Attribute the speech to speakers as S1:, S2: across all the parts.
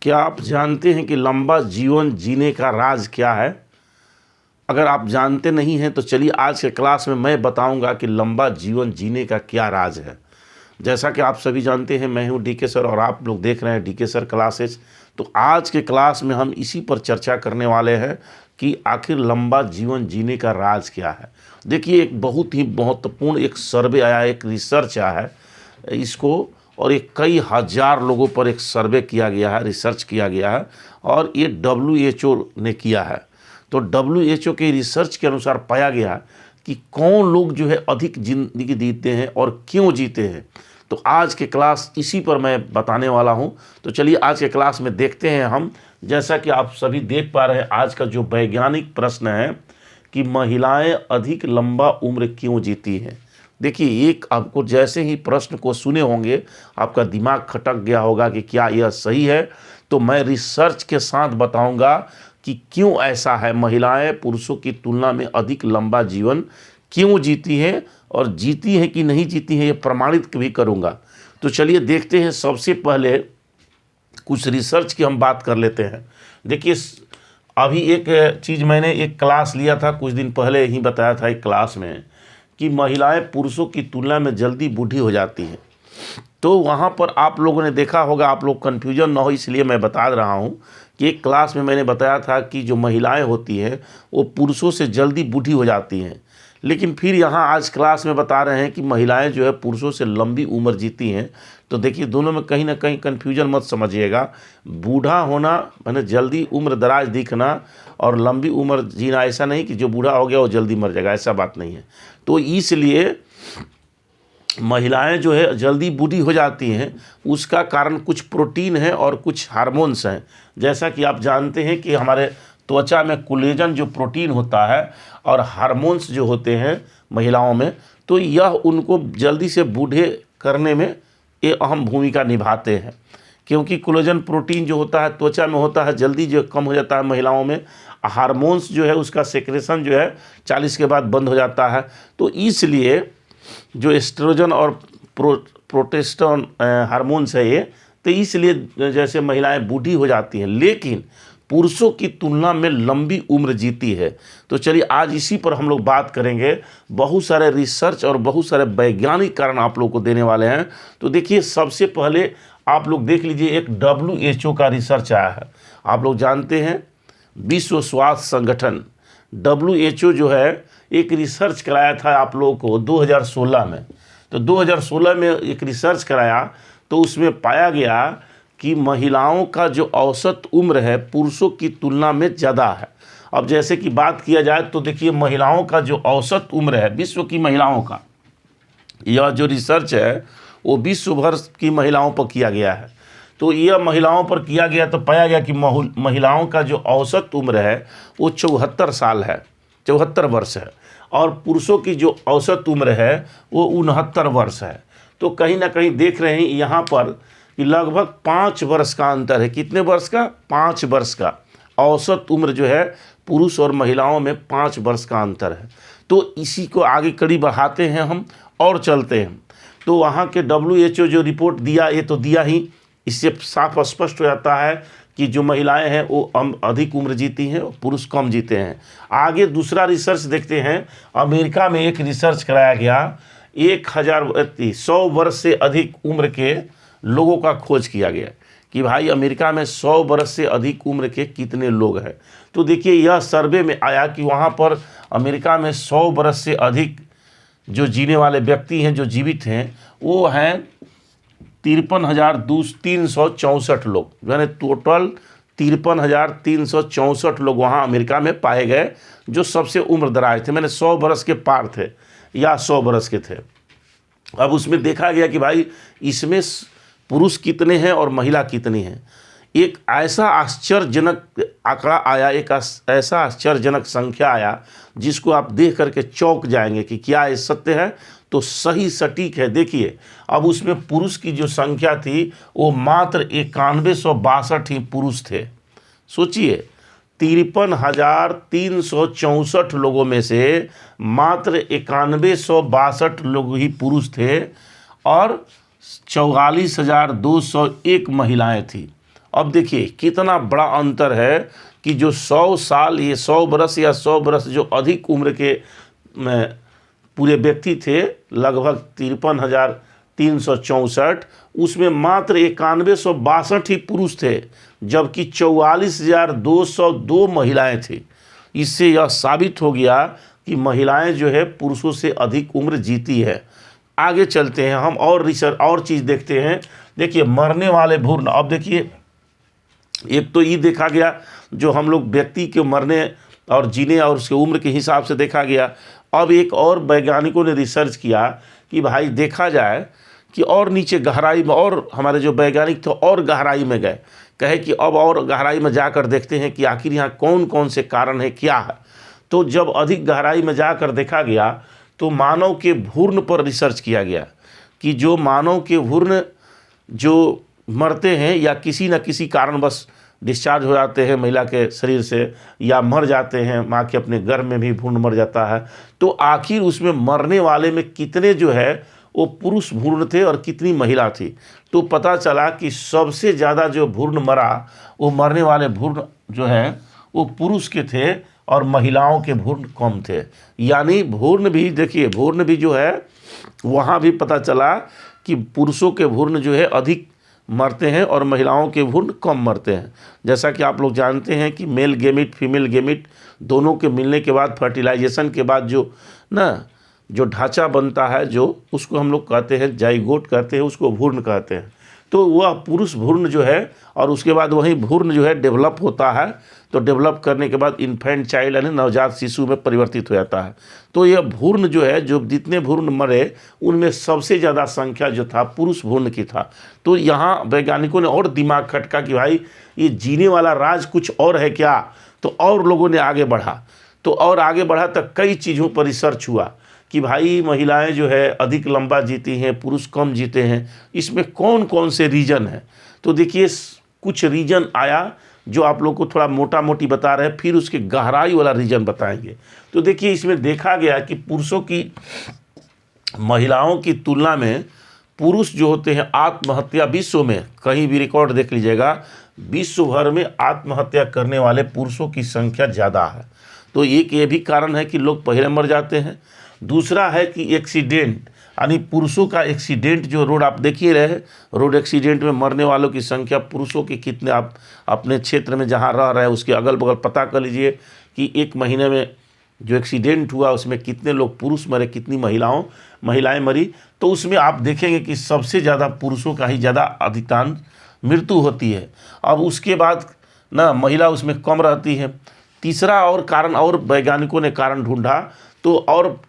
S1: क्या आप जानते हैं कि लंबा जीवन जीने का राज क्या है? अगर आप जानते नहीं हैं तो चलिए आज के क्लास में मैं बताऊंगा कि लंबा जीवन जीने का क्या राज है। जैसा कि आप सभी जानते हैं, मैं हूं डीके सर और आप लोग देख रहे हैं डीके सर क्लासेस। तो आज के क्लास में हम इसी पर चर्चा करने वाले हैं कि आखिर लंबा जीवन जीने का राज क्या है। देखिए, एक बहुत ही महत्वपूर्ण एक सर्वे आया है, एक रिसर्च आया है इसको, और ये कई हज़ार लोगों पर एक सर्वे किया गया है, रिसर्च किया गया है, और ये WHO ने किया है। तो WHO के रिसर्च के अनुसार पाया गया कि कौन लोग जो है अधिक जिंदगी जीते हैं और क्यों जीते हैं। तो आज के क्लास इसी पर मैं बताने वाला हूं। तो चलिए आज के क्लास में देखते हैं हम। जैसा कि आप सभी देख पा रहे हैं, आज का जो वैज्ञानिक प्रश्न है कि महिलाएं अधिक लंबा उम्र क्यों जीती हैं। देखिए, एक आपको जैसे ही प्रश्न को सुने होंगे आपका दिमाग खटक गया होगा कि क्या यह सही है। तो मैं रिसर्च के साथ बताऊंगा कि क्यों ऐसा है, महिलाएं पुरुषों की तुलना में अधिक लंबा जीवन क्यों जीती हैं, और जीती हैं कि नहीं जीती हैं ये प्रमाणित भी करूंगा। तो चलिए देखते हैं। सबसे पहले कुछ रिसर्च की हम बात कर लेते हैं। देखिए, अभी एक चीज़ मैंने एक क्लास लिया था, कुछ दिन पहले ही बताया था एक क्लास में कि महिलाएं पुरुषों की तुलना में जल्दी बूढ़ी हो जाती हैं। तो वहाँ पर आप लोगों ने देखा होगा, आप लोग कन्फ्यूजन ना हो इसलिए मैं बता रहा हूँ कि एक क्लास में मैंने बताया था कि जो महिलाएं होती हैं वो पुरुषों से जल्दी बूढ़ी हो जाती हैं। लेकिन फिर यहाँ आज क्लास में बता रहे हैं कि महिलाएं जो है पुरुषों से लंबी उम्र जीती हैं। तो देखिए, दोनों में कहीं ना कहीं कन्फ्यूजन मत समझिएगा। बूढ़ा होना माने जल्दी उम्र दराज दिखना, और लंबी उम्र जीना ऐसा नहीं कि जो बूढ़ा हो गया वो जल्दी मर जाएगा, ऐसा बात नहीं है। तो इसलिए महिलाएं जो है जल्दी बूढ़ी हो जाती हैं, उसका कारण कुछ प्रोटीन है और कुछ हार्मोन्स हैं। जैसा कि आप जानते हैं कि हमारे त्वचा में कोलेजन जो प्रोटीन होता है और हार्मोन्स जो होते हैं महिलाओं में, तो यह उनको जल्दी से बूढ़े करने में ये अहम भूमिका निभाते हैं। क्योंकि कोलेजन प्रोटीन जो होता है त्वचा में होता है, जल्दी जो कम हो जाता है महिलाओं में। हार्मोन्स जो है उसका सेक्रेशन जो है 40 के बाद बंद हो जाता है। तो इसलिए जो एस्ट्रोजन और प्रोटेस्टेरोन हार्मोन्स है ये, तो इसलिए जैसे महिलाएं बूढ़ी हो जाती हैं, लेकिन पुरुषों की तुलना में लंबी उम्र जीती है। तो चलिए आज इसी पर हम लोग बात करेंगे। बहुत सारे रिसर्च और बहुत सारे वैज्ञानिक कारण आप लोग को देने वाले हैं। तो देखिए, सबसे पहले आप लोग देख लीजिए, एक WHO का रिसर्च आया है। आप लोग जानते हैं विश्व स्वास्थ्य संगठन WHO जो है एक रिसर्च कराया था आप लोगों को 2016 में। तो 2016 में एक रिसर्च कराया, तो उसमें पाया गया कि महिलाओं का जो औसत उम्र है पुरुषों की तुलना में ज़्यादा है। अब जैसे कि बात किया जाए तो देखिए, महिलाओं का जो औसत उम्र है विश्व की महिलाओं का, यह जो रिसर्च है वो विश्व भर की महिलाओं पर किया गया है। तो यह महिलाओं पर किया गया तो पाया गया कि महिलाओं का जो औसत उम्र है वो 74 साल है, 74 वर्ष है, और पुरुषों की जो औसत उम्र है वो 69 वर्ष है। तो कहीं ना कहीं देख रहे हैं यहाँ पर कि लगभग 5 वर्ष का अंतर है। कितने वर्ष का? 5 वर्ष का औसत उम्र जो है पुरुष और महिलाओं में 5 वर्ष का अंतर है। तो इसी को आगे कड़ी बढ़ाते हैं हम और चलते हैं। तो वहाँ के WHO जो रिपोर्ट दिया, ये तो दिया ही, इससे साफ स्पष्ट हो जाता है कि जो महिलाएं हैं वो अधिक उम्र जीती हैं और पुरुष कम जीते हैं। आगे दूसरा रिसर्च देखते हैं। अमेरिका में एक रिसर्च कराया गया, 100 वर्ष से अधिक उम्र के लोगों का खोज किया गया कि भाई अमेरिका में 100 वर्ष से अधिक उम्र के कितने लोग हैं। तो देखिए, यह सर्वे में आया कि वहाँ पर अमेरिका में 100 वर्ष से अधिक जो जीने वाले व्यक्ति हैं, जो जीवित हैं, वो हैं 53,364 लोग, यानी टोटल 53,364 लोग वहाँ अमेरिका में पाए गए जो सबसे उम्र दराज थे, मैंने 100 वर्ष के पार थे या 100 वर्ष के थे। अब उसमें देखा गया कि भाई इसमें पुरुष कितने हैं और महिला कितनी हैं। एक ऐसा आश्चर्यजनक आंकड़ा आया, एक ऐसा आश्चर्यजनक संख्या आया जिसको आप देख करके चौंक जाएंगे कि क्या ये सत्य है। तो सही सटीक है। देखिए, अब उसमें पुरुष की जो संख्या थी वो मात्र 9162 ही पुरुष थे। सोचिए, 53,364 लोगों में से मात्र 9162 लोग ही पुरुष थे और 44,201 महिलाएं थी। अब देखिए कितना बड़ा अंतर है कि जो 100 साल, ये 100 बरस या 100 बरस जो अधिक उम्र के पूरे व्यक्ति थे, लगभग 53,364, उसमें मात्र 9162 ही पुरुष थे, जबकि 44,202 महिलाएं थी। इससे यह साबित हो गया कि महिलाएं जो है पुरुषों से अधिक उम्र जीती है। आगे चलते हैं हम और रिसर्च और चीज़ देखते हैं। देखिए मरने वाले भ्रूण, अब देखिए एक तो ये देखा गया जो हम लोग व्यक्ति के मरने और जीने और उसके उम्र के हिसाब से देखा गया। अब एक और वैज्ञानिकों ने रिसर्च किया कि भाई देखा जाए कि और नीचे गहराई में, और हमारे जो वैज्ञानिक थे और गहराई में गए, कहे कि अब और गहराई में जाकर देखते हैं कि आखिर यहाँ कौन कौन से कारण है, क्या है। तो जब अधिक गहराई में जाकर देखा गया तो मानव के भ्रूण पर रिसर्च किया गया कि जो मानव के भ्रूण जो मरते हैं या किसी न किसी कारणवश डिस्चार्ज हो जाते हैं महिला के शरीर से, या मर जाते हैं, माँ के अपने गर्भ में भी भ्रूण मर जाता है, तो आखिर उसमें मरने वाले में कितने जो है वो पुरुष भ्रूण थे और कितनी महिला थी। तो पता चला कि सबसे ज़्यादा जो भ्रूण मरा, वो मरने वाले भ्रूण जो है वो पुरुष के थे और महिलाओं के भ्रूण कम थे। यानी भ्रूण भी देखिए, भ्रूण भी जो है वहाँ भी पता चला कि पुरुषों के भ्रूण जो है अधिक मरते हैं और महिलाओं के भ्रूण कम मरते हैं। जैसा कि आप लोग जानते हैं कि मेल गेमिट फीमेल गेमिट दोनों के मिलने के बाद, फर्टिलाइजेशन के बाद जो ढांचा बनता है, जो उसको हम लोग कहते हैं जाइगोट कहते हैं, उसको भ्रूण कहते हैं। तो वह पुरुष भ्रूण जो है और उसके बाद वही भ्रूण जो है डेवलप होता है, तो डेवलप करने के बाद इन्फेंट चाइल्ड यानी नवजात शिशु में परिवर्तित हो जाता है। तो यह भ्रूण जो है, जो जितने भ्रूण मरे उनमें सबसे ज़्यादा संख्या जो था पुरुष भ्रूण की था। तो यहाँ वैज्ञानिकों ने और दिमाग खटका कि भाई ये जीने वाला राज कुछ और है क्या। तो और लोगों ने आगे बढ़ा, तो और आगे बढ़ा तक कई चीज़ों पर रिसर्च हुआ कि भाई महिलाएं जो है अधिक लंबा जीती हैं, पुरुष कम जीते हैं, इसमें कौन कौन से रीजन हैं। तो देखिए कुछ रीजन आया जो आप लोग को थोड़ा मोटा मोटी बता रहे हैं, फिर उसके गहराई वाला रीजन बताएंगे। तो देखिए इसमें देखा गया कि पुरुषों की महिलाओं की तुलना में पुरुष जो होते हैं आत्महत्या, विश्व में कहीं भी रिकॉर्ड देख लीजिएगा, विश्व भर में आत्महत्या करने वाले पुरुषों की संख्या ज़्यादा है। तो एक ये भी कारण है कि लोग पहले मर जाते हैं। दूसरा है कि एक्सीडेंट, यानी पुरुषों का एक्सीडेंट जो रोड आप देखिए रहे, रोड एक्सीडेंट में मरने वालों की संख्या पुरुषों की कितने, आप अपने क्षेत्र में जहाँ रह रहे हैं उसके अगल बगल पता कर लीजिए कि एक महीने में जो एक्सीडेंट हुआ उसमें कितने लोग पुरुष मरे, कितनी महिलाएं मरी। तो उसमें आप देखेंगे कि सबसे ज़्यादा पुरुषों का ही ज़्यादा अधिकांश मृत्यु होती है। अब उसके बाद महिला उसमें कम रहती है। तीसरा और कारण, और वैज्ञानिकों ने कारण ढूंढा तो और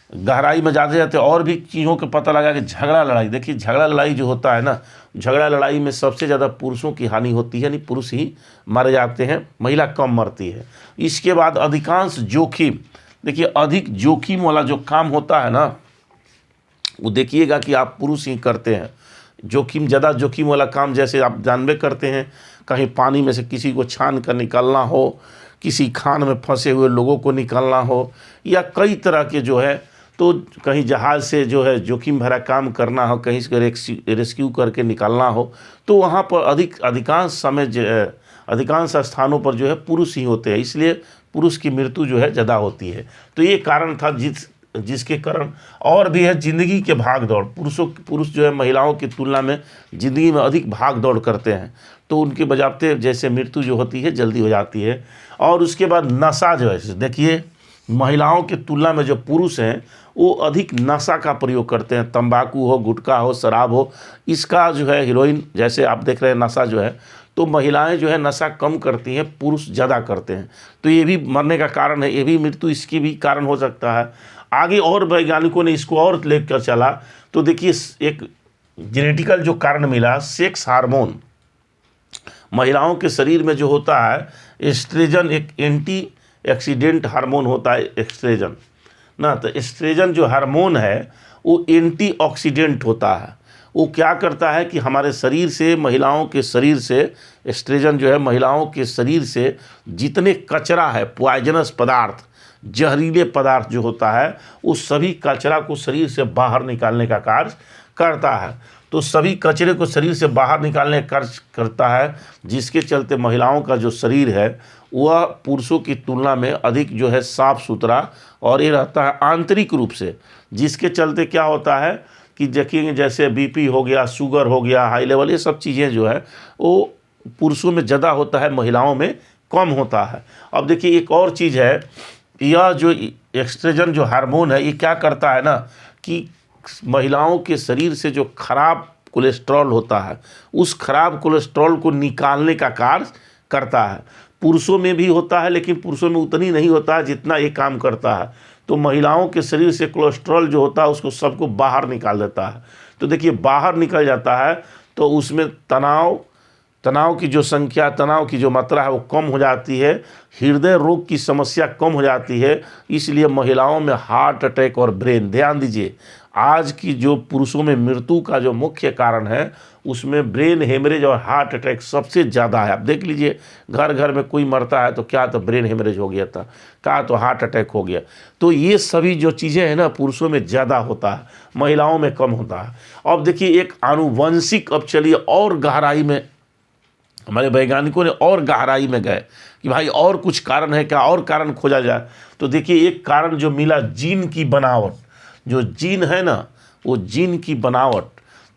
S1: गहराई में जाते जाते और भी चीज़ों का पता लगा कि झगड़ा लड़ाई, देखिए झगड़ा लड़ाई जो होता है ना, झगड़ा लड़ाई में सबसे ज़्यादा पुरुषों की हानि होती है, यानी पुरुष ही मारे जाते हैं, महिला कम मरती है। इसके बाद अधिकांश जोखिम, देखिए अधिक जोखिम वाला जो काम होता है ना, वो देखिएगा कि आप पुरुष ही करते हैं। जोखिम, ज़्यादा जोखिम वाला काम जैसे आप जानबे करते हैं, कहीं पानी में से किसी को छान कर निकालना हो, किसी खान में फंसे हुए लोगों को निकालना हो, या कई तरह के जो है, तो कहीं जहाज़ से जो है जोखिम भरा काम करना हो, कहीं से रेस्क्यू करके निकालना हो, तो वहाँ पर अधिकांश समय अधिकांश स्थानों पर जो है पुरुष ही होते हैं, इसलिए पुरुष की मृत्यु जो है ज़्यादा होती है। तो ये कारण था जिसके कारण, और भी है ज़िंदगी के भाग दौड़, पुरुष जो है महिलाओं की तुलना में ज़िंदगी में अधिक भाग दौड़ करते हैं, तो उनके बजाते जैसे मृत्यु जो होती है जल्दी हो जाती है। और उसके बाद नशा जो है, देखिए महिलाओं की तुलना में जो पुरुष हैं वो अधिक नशा का प्रयोग करते हैं, तंबाकू हो, गुटखा हो, शराब हो, इसका जो है हीरोइन जैसे आप देख रहे हैं नशा जो है, तो महिलाएं जो है नशा कम करती हैं, पुरुष ज़्यादा करते हैं। तो ये भी मरने का कारण है, ये भी मृत्यु इसकी भी कारण हो सकता है। आगे और वैज्ञानिकों ने इसको और लेकर चला तो देखिए एक जेनेटिकल जो कारण मिला, सेक्स हार्मोन महिलाओं के शरीर में जो होता है, एस्ट्रोजन एक एंटी एक्सीडेंट हार्मोन होता है एस्ट्रोजन ना। तो एस्ट्रोजन जो हार्मोन है वो एंटीऑक्सीडेंट होता है। वो क्या करता है कि हमारे शरीर से, महिलाओं के शरीर से, एस्ट्रोजन जो है महिलाओं के शरीर से जितने कचरा है, पॉइजनस पदार्थ, जहरीले पदार्थ जो होता है, उस सभी कचरा को शरीर से बाहर निकालने का कार्य करता है। तो सभी कचरे को शरीर से बाहर निकालने का कार्य करता है, जिसके चलते महिलाओं का जो शरीर है वह पुरुषों की तुलना में अधिक जो है साफ सुथरा और ये रहता है आंतरिक रूप से, जिसके चलते क्या होता है कि देखेंगे जैसे बीपी हो गया, शुगर हो गया, हाई लेवल, ये सब चीज़ें जो है वो पुरुषों में ज़्यादा होता है, महिलाओं में कम होता है। अब देखिए एक और चीज़ है, यह जो एस्ट्रोजन जो हार्मोन है ये क्या करता है ना कि महिलाओं के शरीर से जो खराब कोलेस्ट्रॉल होता है उस खराब कोलेस्ट्रॉल को निकालने का कार्य करता है। पुरुषों में भी होता है लेकिन पुरुषों में उतनी नहीं होता है जितना ये काम करता है। तो महिलाओं के शरीर से कोलेस्ट्रॉल जो होता है उसको सबको बाहर निकाल देता है। तो देखिए बाहर निकल जाता है तो उसमें तनाव की जो संख्या, तनाव की जो मात्रा है वो कम हो जाती है, हृदय रोग की समस्या कम हो जाती है। इसलिए महिलाओं में हार्ट अटैक और ब्रेन, ध्यान दीजिए आज की जो पुरुषों में मृत्यु का जो मुख्य कारण है उसमें ब्रेन हेमरेज और हार्ट अटैक सबसे ज़्यादा है। आप देख लीजिए घर घर में कोई मरता है तो क्या तो ब्रेन हेमरेज हो गया था, क्या तो हार्ट अटैक हो गया। तो ये सभी जो चीज़ें हैं ना पुरुषों में ज़्यादा होता है, महिलाओं में कम होता है। अब देखिए एक आनुवंशिक, अब चलिए और गहराई में हमारे वैज्ञानिकों ने और गहराई में गए कि भाई और कुछ कारण है क्या, और कारण खोजा जाए। तो देखिए एक कारण जो मिला, जीन की बनावट। जो जीन है ना वो जीन की बनावट।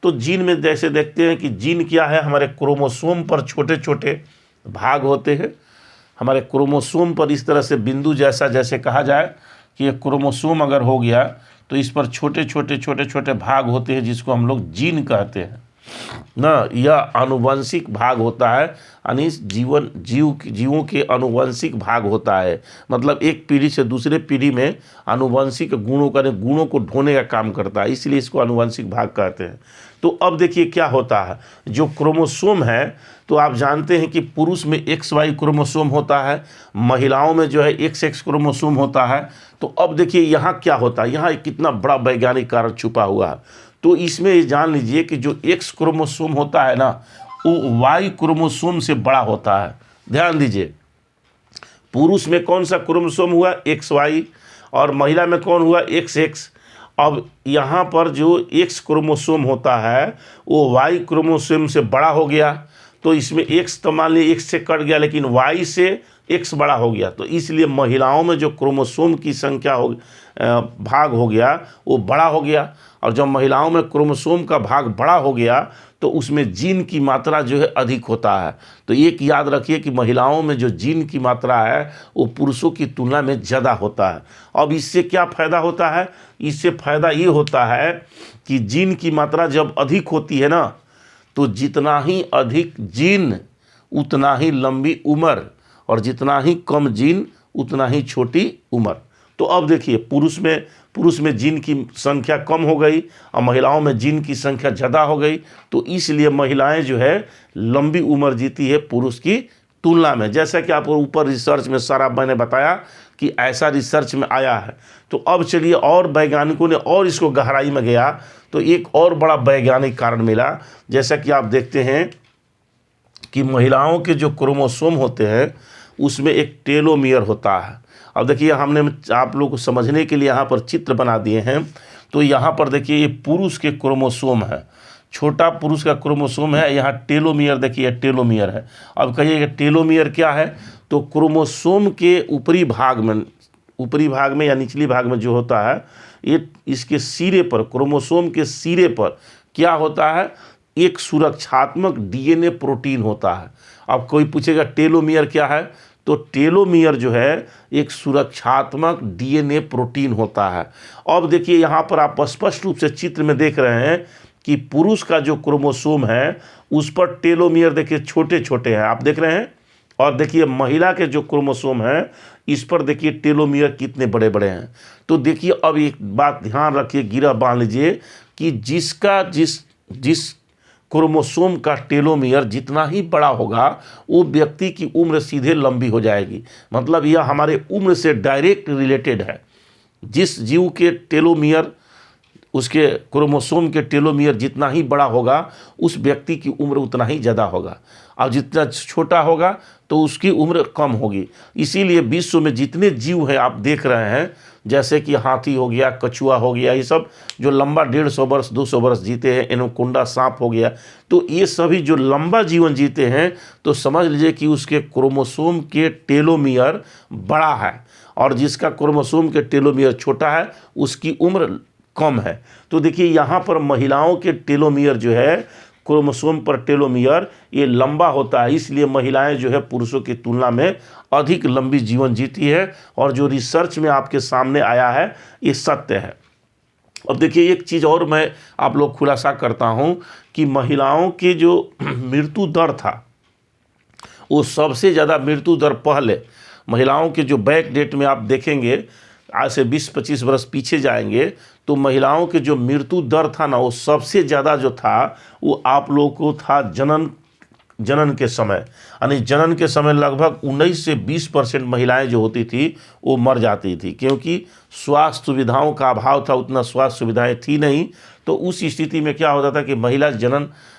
S1: तो जीन में जैसे देखते हैं कि जीन क्या है, हमारे क्रोमोसोम पर छोटे छोटे भाग होते हैं। हमारे क्रोमोसोम पर इस तरह से बिंदु जैसा, जैसे कहा जाए कि ये क्रोमोसोम अगर हो गया तो इस पर छोटे छोटे भाग होते हैं जिसको हम लोग जीन कहते हैं ना। यह आनुवंशिक भाग होता है, यानी जीवों के आनुवंशिक भाग होता है। मतलब एक पीढ़ी से दूसरे पीढ़ी में आनुवंशिक गुणों को ढोने का काम करता है, इसलिए इसको आनुवंशिक भाग कहते हैं। तो अब देखिए क्या होता है, जो क्रोमोसोम है तो आप जानते हैं कि पुरुष में XY क्रोमोसोम होता है, महिलाओं में जो है XX क्रोमोसोम होता है। तो अब देखिए यहाँ क्या होता है, यहाँ कितना बड़ा वैज्ञानिक कारण छुपा हुआ है। तो इसमें ये जान लीजिए कि जो X क्रोमोसोम होता है ना वो Y क्रोमोसोम से बड़ा होता है। ध्यान दीजिए पुरुष में कौन सा क्रोमोसोम हुआ, XY, और महिला में कौन हुआ, XX। अब यहाँ पर जो X क्रोमोसोम होता है वो Y क्रोमोसोम से बड़ा हो गया। तो इसमें X तो मान लीजिए X से कट गया लेकिन Y से X बड़ा हो गया। तो इसलिए महिलाओं में जो क्रोमोसोम की संख्या भाग हो गया वो बड़ा हो गया। और जब महिलाओं में क्रोमोसोम का भाग बड़ा हो गया तो उसमें जीन की मात्रा जो है अधिक होता है। तो एक याद रखिए कि महिलाओं में जो जीन की मात्रा है वो पुरुषों की तुलना में ज़्यादा होता है। अब इससे क्या फ़ायदा होता है, इससे फ़ायदा ये होता है कि जीन की मात्रा जब अधिक होती है ना तो जितना ही अधिक जीन उतना ही लंबी उम्र, और जितना ही कम जीन उतना ही छोटी उम्र। तो अब देखिए पुरुष में जीन की संख्या कम हो गई और महिलाओं में जीन की संख्या ज़्यादा हो गई। तो इसलिए महिलाएं जो है लंबी उम्र जीती है पुरुष की तुलना में। जैसा कि आपको ऊपर रिसर्च में सारा मैंने बताया कि ऐसा रिसर्च में आया है। तो अब चलिए और वैज्ञानिकों ने और इसको गहराई में गया तो एक और बड़ा वैज्ञानिक कारण मिला। जैसा कि आप देखते हैं कि महिलाओं के जो क्रोमोसोम होते हैं उसमें एक टेलोमियर होता है। अब देखिए हमने आप लोग को समझने के लिए यहाँ पर चित्र बना दिए हैं। तो यहाँ पर देखिए ये पुरुष के क्रोमोसोम है, छोटा पुरुष का क्रोमोसोम है, यहाँ टेलोमियर देखिए टेलोमियर है। अब कहिए टेलोमियर क्या है, तो क्रोमोसोम के ऊपरी भाग में या निचली भाग में जो होता है ये इसके सिरे पर, क्रोमोसोम के सिरे पर क्या होता है, एक सुरक्षात्मक DNA प्रोटीन होता है। अब कोई पूछेगा टेलोमियर क्या है, तो टेलोमियर जो है एक सुरक्षात्मक DNA प्रोटीन होता है। अब देखिए यहाँ पर आप स्पष्ट रूप से चित्र में देख रहे हैं कि पुरुष का जो क्रोमोसोम है उस पर टेलोमियर देखिए छोटे छोटे हैं, आप देख रहे हैं। और देखिए महिला के जो क्रोमोसोम है इस पर देखिए टेलोमियर कितने बड़े बड़े हैं। तो देखिए अब एक बात ध्यान रखिए, गिरा बांध लीजिए कि जिस क्रोमोसोम का टेलोमियर जितना ही बड़ा होगा वो व्यक्ति की उम्र सीधे लंबी हो जाएगी। मतलब यह हमारे उम्र से डायरेक्ट रिलेटेड है। जिस जीव के टेलोमियर, उसके क्रोमोसोम के टेलोमियर जितना ही बड़ा होगा उस व्यक्ति की उम्र उतना ही ज़्यादा होगा। और जितना छोटा होगा तो उसकी उम्र कम होगी। इसीलिए विश्व में जितने जीव हैं आप देख रहे हैं, जैसे कि हाथी हो गया, कछुआ हो गया, ये सब जो लंबा 150 वर्ष 200 वर्ष जीते हैं, एनाकोंडा सांप हो गया, तो ये सभी जो लंबा जीवन जीते हैं तो समझ लीजिए कि उसके क्रोमोसोम के टेलोमियर बड़ा है, और जिसका क्रोमोसोम के टेलोमियर छोटा है उसकी उम्र कम है। तो देखिए यहाँ पर महिलाओं के टेलोमियर जो है, क्रोमोसोम पर टेलोमियर ये लंबा होता है, इसलिए महिलाएं जो है पुरुषों की तुलना में अधिक लंबी जीवन जीती है, और जो रिसर्च में आपके सामने आया है ये सत्य है। अब देखिए एक चीज़ और मैं आप लोग खुलासा करता हूं कि महिलाओं के जो मृत्यु दर था, वो सबसे ज़्यादा मृत्यु दर पहले महिलाओं के जो बैक डेट में आप देखेंगे, आज से 20-25 वर्ष पीछे जाएंगे तो महिलाओं के जो मृत्यु दर था ना, वो सबसे ज़्यादा जो था वो आप लोगों को था जनन के समय, यानी जनन के समय लगभग 19 से 20% महिलाएं जो होती थी वो मर जाती थी, क्योंकि स्वास्थ्य सुविधाओं का अभाव था, उतना स्वास्थ्य सुविधाएं थी नहीं। तो उस स्थिति में क्या होता था कि महिला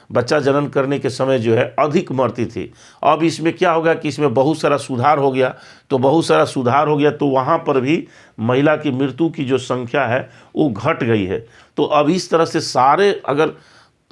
S1: बच्चा जनन करने के समय जो है अधिक मरती थी। अब इसमें क्या होगा कि इसमें बहुत सारा सुधार हो गया, तो बहुत सारा सुधार हो गया तो वहाँ पर भी महिला की मृत्यु की जो संख्या है वो घट गई है। तो अब इस तरह से सारे अगर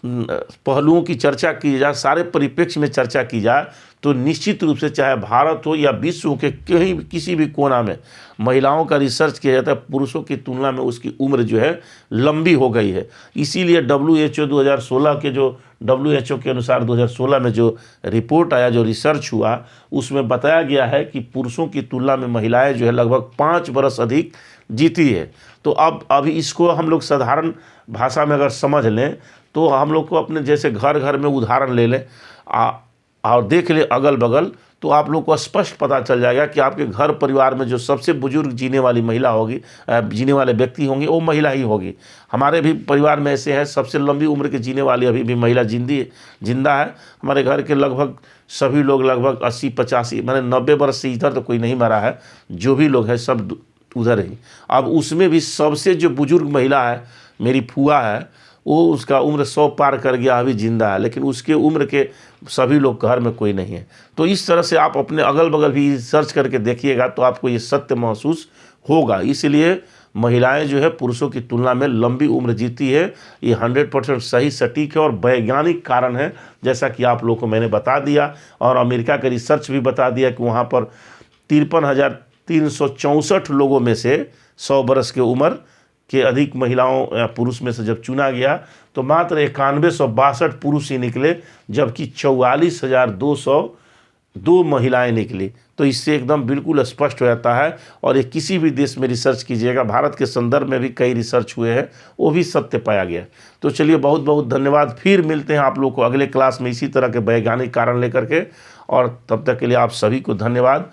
S1: पहलुओं की चर्चा की जाए, सारे परिप्रेक्ष्य में चर्चा की जाए, तो निश्चित रूप से चाहे भारत हो या विश्व के कहीं किसी भी कोना में महिलाओं का रिसर्च किया जाता है, पुरुषों की तुलना में उसकी उम्र जो है लंबी हो गई है। इसीलिए WHO 2016 के जो WHO के अनुसार 2016 में जो रिपोर्ट आया, जो रिसर्च हुआ, उसमें बताया गया है कि पुरुषों की तुलना में महिलाएं जो है लगभग 5 वर्ष अधिक जीती है। तो अब अभी इसको हम लोग साधारण भाषा में अगर समझ लें तो हम लोग को अपने जैसे घर घर में उदाहरण ले लें और देख ले अगल बगल, तो आप लोग को स्पष्ट पता चल जाएगा कि आपके घर परिवार में जो सबसे बुजुर्ग जीने वाली महिला होगी, जीने वाले व्यक्ति होंगे, वो महिला ही होगी। हमारे भी परिवार में ऐसे हैं, सबसे लंबी उम्र के जीने वाली अभी भी महिला जिंदा है। हमारे घर के लगभग सभी लोग लगभग 80-85 माने 90 वर्ष से इधर तो कोई नहीं मरा है, जो भी लोग हैं सब उधर ही। अब उसमें भी सबसे जो बुजुर्ग महिला है मेरी फुआ है, वो उसका उम्र 100 पार कर गया, अभी जिंदा है, लेकिन उसके उम्र के सभी लोग घर में कोई नहीं है। तो इस तरह से आप अपने अगल बगल भी सर्च करके देखिएगा तो आपको ये सत्य महसूस होगा। इसलिए महिलाएं जो है पुरुषों की तुलना में लंबी उम्र जीती है, ये 100% सही सटीक है और वैज्ञानिक कारण है, जैसा कि आप लोगों को मैंने बता दिया। और अमेरिका का रिसर्च भी बता दिया कि वहाँ पर 53,364 लोगों में से 100 वर्ष के उम्र के अधिक महिलाओं या पुरुष में से जब चुना गया तो मात्र 9162 पुरुष ही निकले, जबकि 44,202 महिलाएं निकली। तो इससे एकदम बिल्कुल स्पष्ट हो जाता है। और ये किसी भी देश में रिसर्च कीजिएगा, भारत के संदर्भ में भी कई रिसर्च हुए हैं, वो भी सत्य पाया गया। तो चलिए बहुत बहुत धन्यवाद, फिर मिलते हैं आप लोग को अगले क्लास में इसी तरह के वैज्ञानिक कारण लेकर के, और तब तक के लिए आप सभी को धन्यवाद।